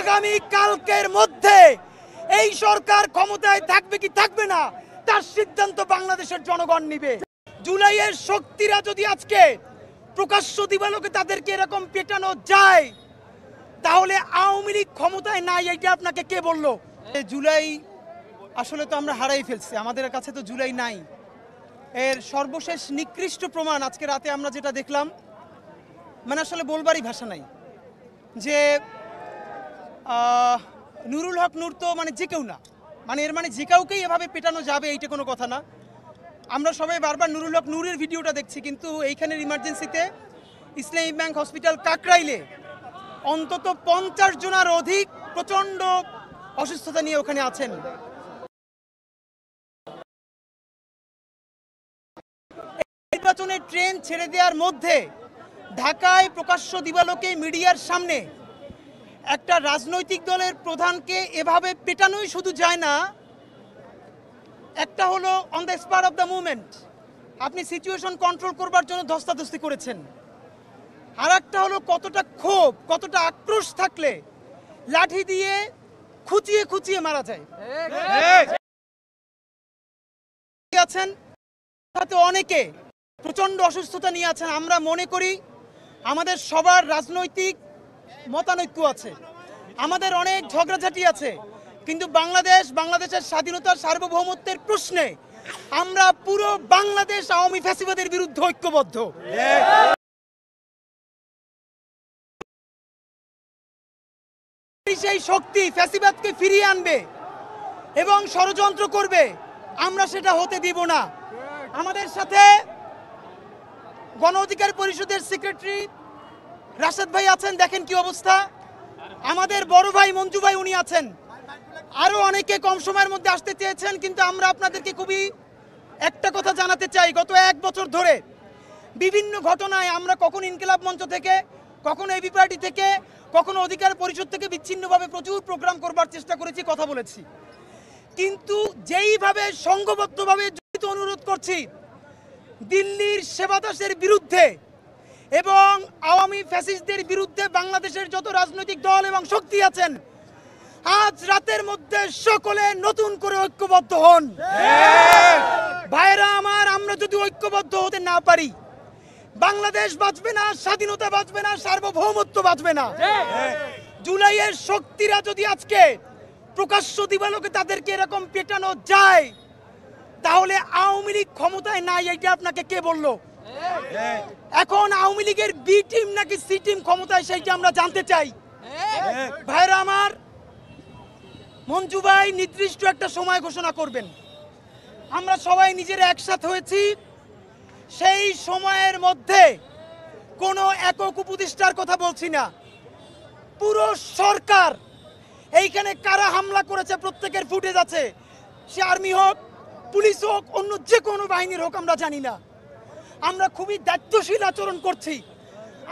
আগামী কালকের মধ্যে এই সরকার ক্ষমতায় থাকবে কি থাকবে না তার সিদ্ধান্ত বাংলাদেশের জনগণ নিবে। জুলাইয়ের শক্তিরা যদি আজকে প্রকাশ্য দিবালোকে তাদেরকে এরকম পেটানো যায়, তাহলে আওয়ামী লীগ ক্ষমতায় নাই এইটা আপনাকে কে বললো? জুলাই আসলে তো আমরা হারাই ফেলছি, আমাদের কাছে তো জুলাই নাই। এর সর্বশেষ নিকৃষ্ট প্রমাণ আজকে রাতে আমরা যেটা দেখলাম, মানে আসলে বলবারই ভাষা নাই। যে নুরুল হক নূর তো মানে যে কেউ না, মানে এর মানে যে কাউকেই এভাবে পেটানো যাবে এইটা কোনো কথা না। আমরা সবাই বারবার নুরুল হক নূরের ভিডিওটা দেখছি, কিন্তু এইখানের ইমার্জেন্সিতে ইসলামী ব্যাংক হসপিটাল কাকরাইলে অন্তত 50 জনের অধিক প্রচণ্ড অসুস্থতা নিয়ে ওখানে আছেন। নির্বাচনের ট্রেন ছেড়ে দেওয়ার মধ্যে ঢাকায় প্রকাশ্য দিবালোকে মিডিয়ার সামনে একটা রাজনৈতিক দলের প্রধানকে এভাবে পেটানোই শুধু যায় না, একটা হলো on the spot of the movement আপনি সিচুয়েশন কন্ট্রোল করবার জন্য ধস্তাধস্তি করেছেন, আর একটা হলো কতটা ক্ষোভ কতটা আক্রোশ থাকলে লাঠি দিয়ে খুঁচিয়ে খুঁচিয়ে মারা যায়। আছেন সাথে অনেকে প্রচণ্ড অসুস্থতা নিয়ে আছেন। আমরা মনে করি আমাদের সবার রাজনৈতিক মতানৈক্য আছে, আমাদের অনেক ঝগড়াঝাটি আছে, কিন্তু বাংলাদেশের স্বাধীনতার সার্বভৌমত্বের প্রশ্নে আমরা পুরো বাংলাদেশ আওয়ামী ফ্যাসিবাদের বিরুদ্ধে ঐক্যবদ্ধ। সেই শক্তি ফ্যাসিবাদকে ফিরিয়ে আনবে এবং ষড়যন্ত্র করবে, আমরা সেটা হতে দিব না। আমাদের সাথে গণ অধিকার পরিষদের সেক্রেটারি রাশেদ ভাই আছেন, দেখেন কি অবস্থা। আমাদের বড় ভাই মঞ্জু ভাই উনি আছেন, আরো অনেকে কম সময়ের মধ্যে আসতে চেয়েছেন, কিন্তু আমরা আপনাদেরকে খুবই একটা কথা জানাতে চাই। গত 1 বছর ধরে বিভিন্ন ঘটনায় আমরা কখন ইনকিলাব মঞ্চ থেকে, কখনো এবি পার্টি থেকে, কখনো অধিকার পরিষদ থেকে বিচ্ছিন্নভাবে প্রচুর প্রোগ্রাম করবার চেষ্টা করেছি, কথা বলেছি, কিন্তু যেইভাবে সংঘবদ্ধভাবে জড়িত অনুরোধ করছি দিল্লির সেবাদাসের বিরুদ্ধে এবং আওয়ামী ফ্যাসিস্টদের বিরুদ্ধে বাংলাদেশের যত রাজনৈতিক দল এবং শক্তি আছেন, আজ রাতের মধ্যে সকলে নতুন করে ঐক্যবদ্ধ হন। ভাইরা আমার, আমরা যদি ঐক্যবদ্ধ হতে না পারি, বাংলাদেশ বাঁচবে না, স্বাধীনতা বাঁচবে না, সার্বভৌমত্ব বাঁচবে না। জুলাইয়ের শক্তিরা যদি আজকে প্রকাশ্য দিবালোকে তাদেরকে এরকম পেটানো যায়, তাহলে আওয়ামী লীগ ক্ষমতায় নাই এইটা আপনাকে কে বললো? এখন আওয়ামী লীগের বি টিম নাকি সি টিম ক্ষমতায়, সেইটা আমরা জানতে চাই। ভাইরা আমার, মঞ্জু ভাই নির্দিষ্ট একটা সময় ঘোষণা করবেন, আমরা সবাই নিজেরা একসাথে হয়েছি, সেই সময়ের মধ্যে কোনো একক উপদেষ্টার কথা বলছি না, পুরো সরকার এইখানে কারা হামলা করেছে প্রত্যেকের ফুটেজ আছে, সে আর্মি হোক, পুলিশ হোক, অন্য যে কোনো বাহিনীর হোক, আমরা জানি না। আমরা খুবই দায়িত্বশীল আচরণ করছি।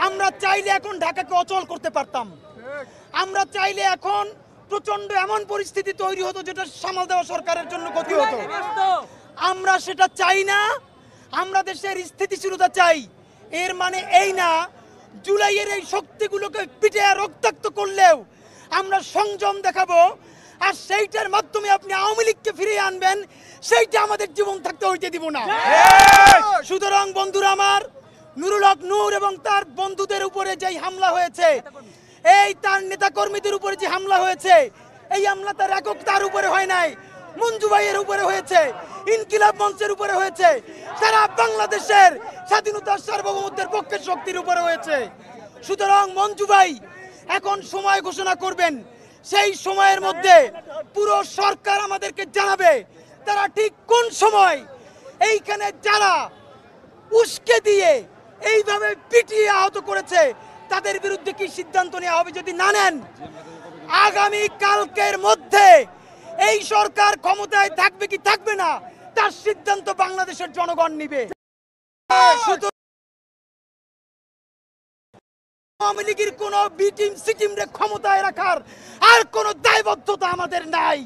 আমরা চাইলে এখন ঢাকাকে অচল করতে পারতাম, আমরা চাইলে এখন প্রচন্ড এমন পরিস্থিতি তৈরি হতো যেটা সামাল দেওয়া সরকারের জন্য ক্ষতি হতো। আমরা সেটা চাই না, আমরা দেশের স্থিতিশীলতা চাই। এর মানে এই না জুলাইয়ের এই শক্তিগুলোকে পিটে রক্তাক্ত করলেও আমরা সংযম দেখাবো, আর সেইটার মাধ্যমে আপনি আওয়ামী লীগকে ফিরিয়ে আনবেন, সেইটা আমাদের জীবন থাকতে হইতে দিব না। সুতরাং বন্ধুরা আমার, নুরুল হক নূর এবং তার বন্ধুদের উপরে যেই হামলা হয়েছে, এই তার নেতাকর্মীদের উপরে যে হামলা হয়েছে, এই হামলা তার একক তার উপরে হয় নাই, মঞ্জু ভাইয়ের উপরে হয়েছে, ইনকিলাব মঞ্চের উপরে হয়েছে, সারা বাংলাদেশের স্বাধীনতার সার্বভৌমত্বের পক্ষের শক্তির উপরে হয়েছে। সুতরাং মঞ্জু ভাই এখন সময় ঘোষণা করবেন, সেই সময়ের মধ্যে পুরো সরকার আমাদেরকে জানাবে তারা ঠিক কোন সময় এইখানে যারা উস্কে দিয়ে এইভাবে পিটিয়ে আহত করেছে তাদের বিরুদ্ধে কি সিদ্ধান্ত নেওয়া হবে। যদি না নেন, আগামী কালকের মধ্যে এই সরকার ক্ষমতায় থাকবে কি থাকবে না তার সিদ্ধান্ত বাংলাদেশের জনগণ নিবে। আওয়ামী লীগের কোন বি টিম সি টিম ক্ষমতায় রাখার আর কোন দায়বদ্ধতা আমাদের নাই।